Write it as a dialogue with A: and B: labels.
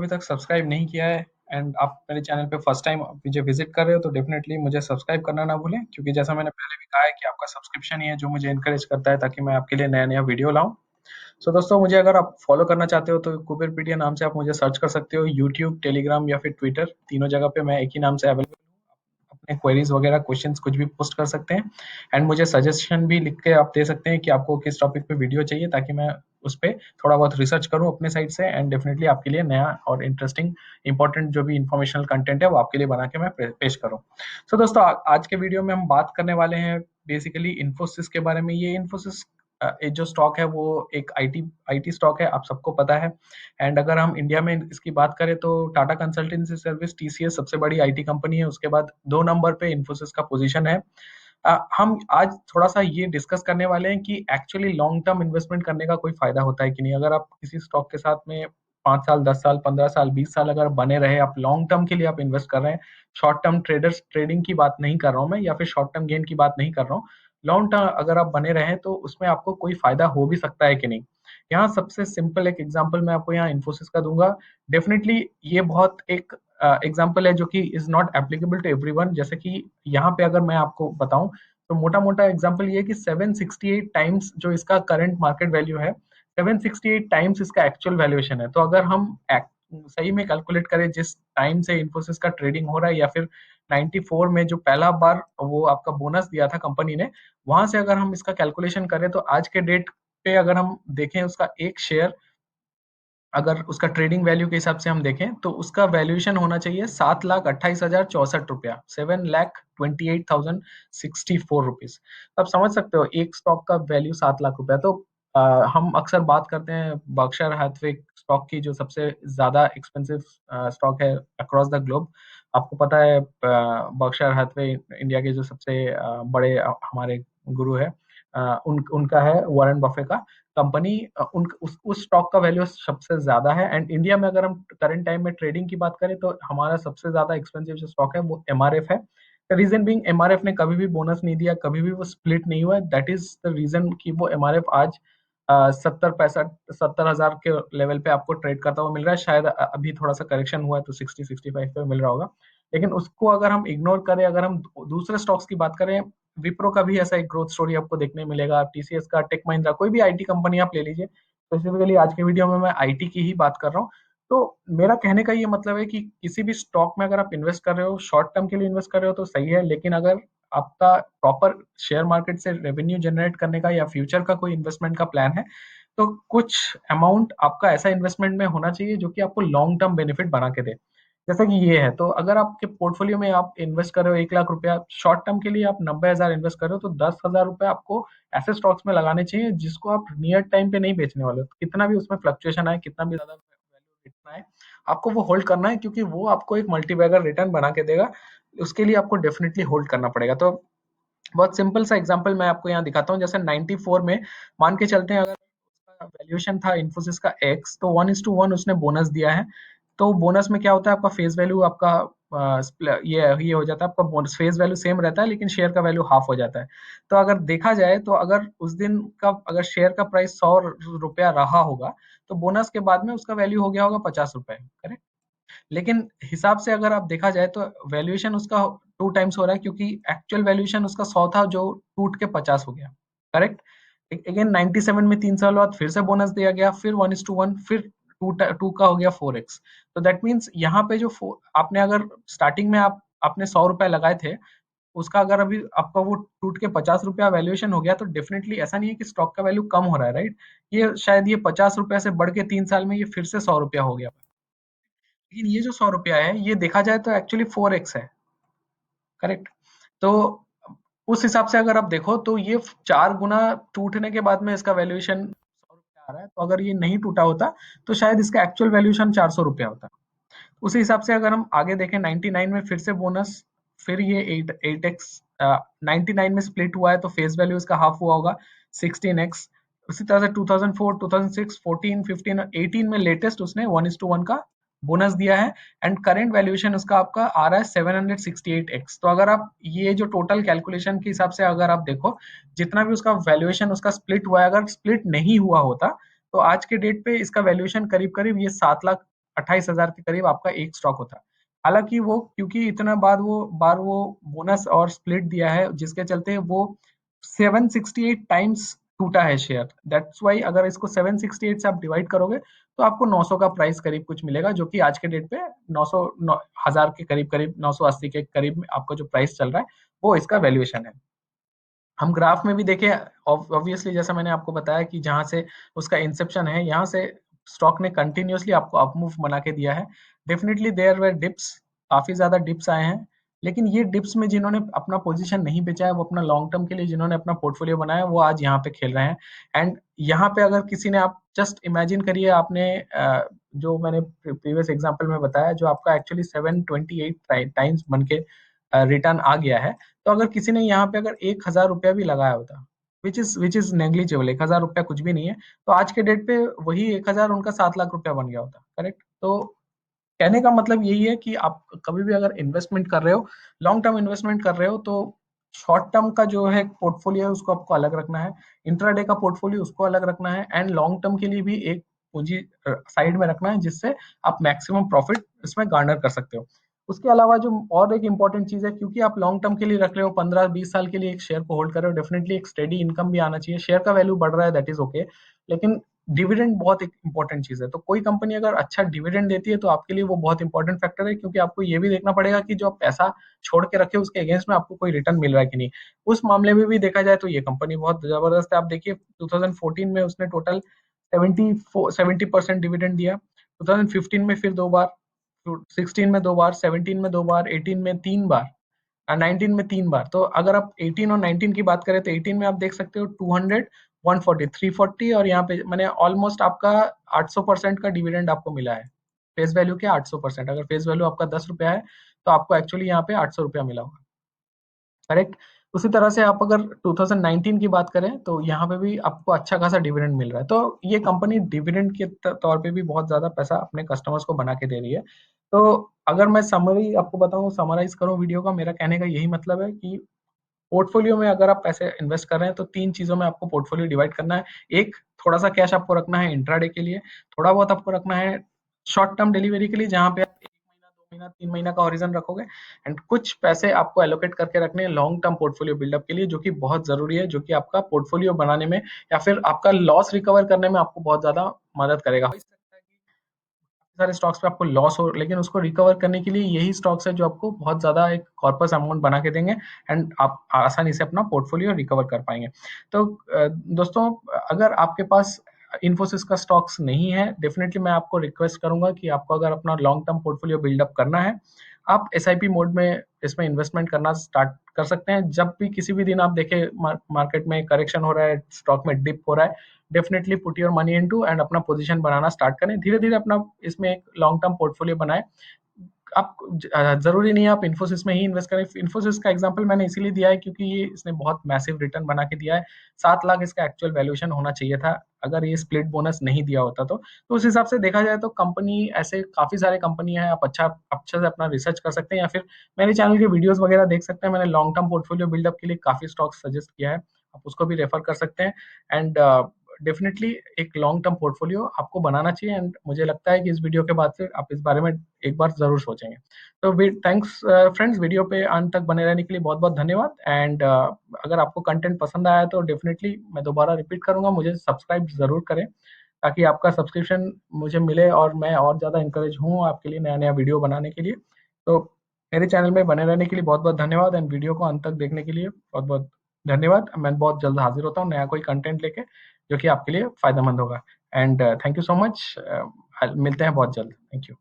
A: अभी तक सब्सक्राइब नहीं किया है एंड आप मेरे चैनल पे फर्स्ट टाइम मुझे विजिट कर रहे हो तो डेफिनेटली मुझे सब्सक्राइब करना ना भूलें, क्योंकि जैसा मैंने पहले भी कहा है कि आपका सब्सक्रिप्शन ही है जो मुझे इनकरेज करता है ताकि मैं आपके लिए नया नया वीडियो लाऊं। सो दोस्तों, मुझे अगर आप फॉलो करना चाहते हो तो कुबेरपीडिया नाम से आप मुझे सर्च कर सकते हो। यूट्यूब, टेलीग्राम या फिर ट्विटर, तीनों जगह पे मैं एक ही नाम से अवेलेबल हूँ। अपने क्वेरीज वगैरह क्वेश्चंस कुछ भी पोस्ट कर सकते हैं एंड मुझे सजेशन भी लिख के आप दे सकते हैं कि आपको किस टॉपिक पे वीडियो चाहिए, ताकि मैं उस पर थोड़ा बहुत रिसर्च करूँ अपने साइड से एंड डेफिनेटली आपके लिए नया और इंटरेस्टिंग इंपॉर्टेंट जो भी इंफॉर्मेशनल कंटेंट है वो आपके लिए बना के मैं पेश करूँ। सो दोस्तों, आज के वीडियो में हम बात करने वाले हैं बेसिकली इन्फोसिस के बारे में। ये इन्फोसिस ये जो स्टॉक है वो एक आईटी स्टॉक है, आप सबको पता है। एंड अगर हम इंडिया में इसकी बात करें तो टाटा कंसल्टेंसी सर्विस टीसीएस सबसे बड़ी आईटी कंपनी है, उसके बाद 2 नंबर पे इन्फोसिस का पोजीशन है। हम आज थोड़ा सा ये डिस्कस करने वाले हैं कि एक्चुअली लॉन्ग टर्म इन्वेस्टमेंट करने का कोई फायदा होता है कि नहीं। अगर आप किसी स्टॉक के साथ में 5 साल, 10 साल, 15 साल, 20 साल अगर बने रहे, आप लॉन्ग टर्म के लिए आप इन्वेस्ट कर रहे हैं, शॉर्ट टर्म ट्रेडिंग की बात नहीं कर रहा हूँ मैं, या फिर शॉर्ट टर्म गेन की बात नहीं कर रहा हूँ। लॉन्ग टर्म अगर आप बने रहे तो उसमें आपको कोई फायदा हो भी सकता है कि नहीं। यहाँ सबसे सिंपल एक एग्जांपल मैं आपको यहाँ इन्फोसिस का दूंगा। डेफिनेटली ये बहुत एक एग्जांपल है जो कि is not applicable to everyone. जैसे कि यहाँ पे अगर मैं आपको बताऊं तो मोटा मोटा एग्जांपल ये है कि 768 टाइम्स जो इसका करंट मार्केट वैल्यू है, 768 टाइम्स इसका एक्चुअल वैल्यूएशन है। तो अगर हम सही में कैलकुलेट करें जिस टाइम से इन्फोसिस का ट्रेडिंग हो रहा है, या फिर 94 में जो पहला बार वो आपका बोनस दिया था कंपनी ने, वहां से अगर हम इसका कैलकुलेशन करें तो आज के डेट पे अगर हम देखें उसका एक शेयर, अगर उसका ट्रेडिंग वैल्यू के हिसाब से हम देखें तो उसका वैल्यूएशन होना चाहिए 7,28,064 रुपया, 7,28,064 रुपीज। तो आप समझ सकते हो एक स्टॉक का वैल्यू 7 लाख रुपया। तो हम अक्सर बात करते हैं बर्कशायर हैथवे स्टॉक की, जो सबसे ज्यादा एक्सपेंसिव स्टॉक है अक्रॉस द ग्लोब। आपको पता है बर्कशायर हैथवे इंडिया के जो सबसे बड़े हमारे गुरु है, उनका है वॉरेन बफे का कंपनी। उस स्टॉक का वैल्यू सबसे ज्यादा है। एंड इंडिया में अगर हम करंट टाइम में ट्रेडिंग की बात करें तो हमारा सबसे ज्यादा एक्सपेंसिव जो स्टॉक है वो एमआरएफ है। रीजन बीइंग, एमआरएफ ने कभी भी बोनस नहीं दिया, कभी भी वो स्प्लिट नहीं हुआ। दैट इज द रीजन कि वो एमआरएफ आज 70 65 70 हजार के लेवल पे आपको ट्रेड करता हुआ मिल रहा है। शायद अभी थोड़ा सा करेक्शन हुआ है तो 60 65 पे मिल रहा होगा। लेकिन उसको अगर हम इग्नोर करें, अगर हम दूसरे स्टॉक्स की बात करें, विप्रो का भी ऐसा एक ग्रोथ स्टोरी आपको देखने मिलेगा, टीसीएस का, टेक महिंद्रा, कोई भी आईटी कंपनी आप ले लीजिए। स्पेसिफिकली आज के वीडियो में मैं आईटी की ही बात कर रहा हूँ। तो मेरा कहने का ये मतलब है कि किसी भी स्टॉक में अगर आप इन्वेस्ट कर रहे हो, शॉर्ट टर्म के लिए इन्वेस्ट कर रहे हो तो सही है, लेकिन अगर आपका प्रॉपर शेयर मार्केट से रेवेन्यू जनरेट करने का या फ्यूचर का कोई इन्वेस्टमेंट का प्लान है तो कुछ अमाउंट आपका ऐसा इन्वेस्टमेंट में होना चाहिए जो कि आपको लॉन्ग टर्म बेनिफिट बना के दे। जैसा कि ये है, तो अगर आपके पोर्टफोलियो में आप इन्वेस्ट कर रहे हो 1 लाख रुपया, शॉर्ट टर्म के लिए आप 90 हजार इन्वेस्ट कर रहे हो, तो 10 हजार रुपया आपको ऐसे स्टॉक्स में लगाने चाहिए जिसको आप नियर टाइम पे नहीं बेचने वाले हो। तो कितना भी उसमें फ्लक्चुएशन आए, कितना भी ज्यादा वैल्यू रिटर्न आए, आपको वो होल्ड करना है, क्योंकि वो आपको एक मल्टीबैगर रिटर्न बना के देगा। उसके लिए आपको डेफिनेटली होल्ड करना पड़ेगा। तो बहुत सिंपल सा एग्जांपल मैं आपको यहाँ दिखाता हूँ। जैसे 94 में मान के चलते हैं, अगर उसका वैल्यूएशन था इन्फोसिस का एक्स, तो 1:1 उसने बोनस दिया है। तो बोनस में क्या होता है, आपका फेस वैल्यू आपका ये हो जाता है, आपका बोनस फेस वैल्यू सेम रहता है लेकिन शेयर का वैल्यू हाफ हो जाता है। तो अगर देखा जाए तो अगर उस दिन का अगर शेयर का प्राइस 100 रुपया रहा होगा तो बोनस के बाद में उसका वैल्यू हो गया होगा 50 रुपए, करेक्ट। लेकिन हिसाब से अगर आप देखा जाए तो वैल्यूएशन उसका 2 टाइम्स हो रहा है, क्योंकि एक्चुअल वैल्यूएशन उसका 100 था जो टूट के 50 हो गया, करेक्ट। अगेन 97 में 3 साल बाद फिर से बोनस दिया गया, फिर 1:1, फिर टू का हो गया 4x। तो दैट मीन्स यहाँ पे जो आपने अगर स्टार्टिंग में आपने 100 रुपया लगाए थे, उसका अगर अभी आपका वो टूट के 50 रुपया वैल्यूएशन हो गया, तो डेफिनेटली ऐसा नहीं है कि स्टॉक का वैल्यू कम हो रहा है, राइट। ये शायद ये 50 रुपया से बढ़ के 3 साल में ये फिर से 100 रुपया हो गया। लेकिन ये जो 100 रुपया है, ये देखा जाए तो एक्चुअली 4x है, करेक्ट। तो उस हिसाब से अगर आप देखो तो ये 4 गुना टूटने के बाद में इसका वैल्यूएशन 100 रुपया आ रहा है। तो अगर ये नहीं टूटा होता तो शायद इसका एक्चुअल वैल्यूएशन 400 रुपया होता। उसी हिसाब से अगर हम आगे देखें, 99 में फिर से बोनस, फिर ये 8x, 99 में स्प्लिट हुआ है तो फेस वैल्यू इसका हाफ हुआ होगा, 16x। उसी तरह से 2004, 2006, 14, 15, 18 में लेटेस्ट उसने 1:1 का बोनस दिया है एंड करंट वैल्यूएशन उसका आपका आ रहा है 768x। तो अगर आप ये जो टोटल कैलकुलेशन के हिसाब से अगर आप देखो, जितना भी उसका वैल्यूएशन उसका स्प्लिट हुआ है, अगर स्प्लिट नहीं हुआ होता तो आज के डेट पे इसका वैल्यूएशन करीब करीब ये 7 28,000 के करीब आपका एक स्टॉक होता है। हालांकि वो क्योंकि इतना वो बोनस और स्प्लिट दिया है जिसके चलते वो 768 टाइम्स टूटा है शेयर। दैट्स वाई अगर इसको 768 से आप डिवाइड करोगे तो आपको 900 का प्राइस करीब कुछ मिलेगा, जो कि आज के डेट पे 900 हजार के करीब करीब 980 के करीब में आपका जो प्राइस चल रहा है वो इसका वैल्यूएशन है। हम ग्राफ में भी देखें, ऑब्वियसली जैसा मैंने आपको बताया कि जहां से उसका इंसेप्शन है यहाँ से स्टॉक ने कंटिन्यूअसली आपको अपमूव बना के दिया है। डेफिनेटली देयर वे डिप्स, काफी ज्यादा डिप्स आए हैं, लेकिन ये डिप्स में जिन्होंने अपना पोजीशन नहीं बेचा है, वो अपना लॉन्ग टर्म के लिए जिन्होंने अपना पोर्टफोलियो बनाया, वो आज यहाँ पे खेल रहे हैं। एंड यहाँ पे अगर किसी ने, आप जस्ट इमेजिन करिए, आपने जो मैंने प्रीवियस एग्जांपल में बताया, जो आपका एक्चुअली 728 टाइम्स बन के रिटर्न आ गया है, तो अगर किसी ने यहाँ पे अगर 1,000 रुपया भी लगाया होता, विच इज नेग्लिजिबल, 1,000 रुपया कुछ भी नहीं है, तो आज के डेट पे वही 1,000 उनका 7 लाख रुपया बन गया होता। करेक्ट? तो कहने का मतलब यही है कि आप कभी भी अगर इन्वेस्टमेंट कर रहे हो, लॉन्ग टर्म इन्वेस्टमेंट कर रहे हो, तो शॉर्ट टर्म का जो है पोर्टफोलियो है उसको आपको अलग रखना है, इंट्राडे का पोर्टफोलियो उसको अलग रखना है, एंड लॉन्ग टर्म के लिए भी एक पूंजी साइड में रखना है जिससे आप मैक्सिमम प्रॉफिट इसमें गार्नर कर सकते हो। उसके अलावा जो और एक इंपॉर्टेंट चीज है, क्योंकि आप लॉन्ग टर्म के लिए रख रहे हो, 15-20 साल के लिए एक शेयर को होल्ड कर रहे हो, डेफिनेटली एक स्टेडी इनकम भी आना चाहिए। शेयर का वैल्यू बढ़ रहा है, दैट इज ओके, लेकिन डिविडेंड बहुत एक इंपॉर्टेंट चीज है। तो कोई कंपनी अगर अच्छा डिविडेंड देती है तो आपके लिए वो बहुत इंपॉर्टेंट फैक्टर है, क्योंकि आपको ये भी देखना पड़ेगा कि जो आप पैसा छोड़ के रखे उसके अगेंस्ट में आपको कोई रिटर्न मिल रहा है कि नहीं। उस मामले में भी देखा जाए तो ये कंपनी बहुत जबरदस्त है। आप देखिए 2014 में उसने टोटल 70% डिविडेंड दिया, 2015 में फिर 2 बार, 16 में 2 बार, 17 में 2 बार, 18 में 3 बार, 19 में 3 बार। तो अगर आप 18 और 19 की बात करें तो 18 में आप देख सकते हो 200, 140, 340, और यहाँ पे मैंने ऑलमोस्ट आपका 800% का डिविडेंड आपको मिला है। फेस वैल्यू के 800%, अगर फेस वैल्यू आपका 10 रुपया है तो आपको एक्चुअली यहाँ पे 800 रुपया मिला होगा। करेक्ट? उसी तरह से आप अगर 2019 की बात करें तो यहाँ पे भी आपको अच्छा खासा डिविडेंड मिल रहा है। तो ये कंपनी डिविडेंड के तौर पे भी बहुत ज्यादा पैसा अपने कस्टमर्स को बना के दे रही है। तो अगर मैं समरी आपको बताऊं, समराइज करूं वीडियो का, मेरा कहने का यही मतलब है कि पोर्टफोलियो में अगर आप पैसे इन्वेस्ट कर रहे हैं तो 3 चीजों में आपको पोर्टफोलियो डिवाइड करना है। एक, थोड़ा सा कैश आपको रखना है इंट्राडे के लिए, थोड़ा बहुत आपको रखना है शॉर्ट टर्म डिलीवरी के लिए, जहां पे आप 1 महीना, 2 महीना, 3 महीना का हॉरिजन रखोगे, एंड कुछ पैसे आपको एलोकेट करके रखने हैं लॉन्ग टर्म पोर्टफोलियो बिल्डअप के लिए, जो कि बहुत जरूरी है, जो कि आपका पोर्टफोलियो बनाने में या फिर आपका लॉस रिकवर करने में आपको बहुत ज्यादा मदद करेगा। हो सकता है कि सारे स्टॉक्स पे आपको लॉस हो, लेकिन उसको रिकवर करने के लिए यही स्टॉक्स है जो आपको बहुत ज्यादा एक कॉर्पस अमाउंट बना के देंगे, एंड आप आसानी से अपना पोर्टफोलियो रिकवर कर पाएंगे। तो दोस्तों, अगर आपके पास इन्फोसिस का स्टॉक्स नहीं है, डेफिनेटली मैं आपको रिक्वेस्ट करूंगा कि आपको अगर अपना लॉन्ग टर्म पोर्टफोलियो बिल्डअप करना है, आप एसआईपी मोड में इसमें इन्वेस्टमेंट करना स्टार्ट कर सकते हैं। जब भी किसी भी दिन आप देखें मार्केट में करेक्शन हो रहा है, स्टॉक में डिप हो रहा है, definitely put your money into and अपना पोजीशन बनाना स्टार्ट करें। धीरे धीरे अपना इसमें एक लॉन्ग टर्म पोर्टफोलियो बनाएं। आप जरूरी नहीं है आप इन्फोसिस में ही इन्वेस्ट करें। इन्फोसिस का एग्जांपल मैंने इसीलिए दिया है क्योंकि ये इसने बहुत मैसिव रिटर्न बना के दिया है। 7 लाख इसका एक्चुअल वैल्यूएशन होना चाहिए था अगर ये स्प्लिट बोनस नहीं दिया होता तो उस हिसाब से देखा जाए तो कंपनी, ऐसे काफी सारे कंपनी है, आप अच्छे से अपना रिसर्च कर सकते हैं, या फिर मेरे चैनल के वीडियोस वगैरह देख सकते हैं। मैंने लॉन्ग टर्म पोर्टफोलियो बिल्डअप के लिए काफी स्टॉक सजेस्ट किया है, आप उसको भी रेफर कर सकते हैं। एंड डेफिनेटली एक लॉन्ग टर्म पोर्टफोलियो आपको बनाना चाहिए, एंड मुझे लगता है कि इस वीडियो के बाद से आप इस बारे में एक बार जरूर सोचेंगे। तो थैंक्स फ्रेंड्स, वीडियो पे अंत तक बने रहने के लिए बहुत बहुत धन्यवाद। एंड अगर आपको कंटेंट पसंद आया तो डेफिनेटली मैं दोबारा रिपीट करूंगा, मुझे सब्सक्राइब जरूर करें ताकि आपका सब्सक्रिप्शन मुझे मिले और मैं और ज़्यादा इंकरेज हूँ आपके लिए नया नया वीडियो बनाने के लिए। तो मेरे चैनल में बने रहने के लिए बहुत बहुत धन्यवाद, एंड वीडियो को अंत तक देखने के लिए बहुत बहुत धन्यवाद। मैं बहुत जल्द हाजिर होता हूँ नया कोई कंटेंट लेके जो कि आपके लिए फायदेमंद होगा। And thank you so much, मिलते हैं बहुत जल्द। Thank you.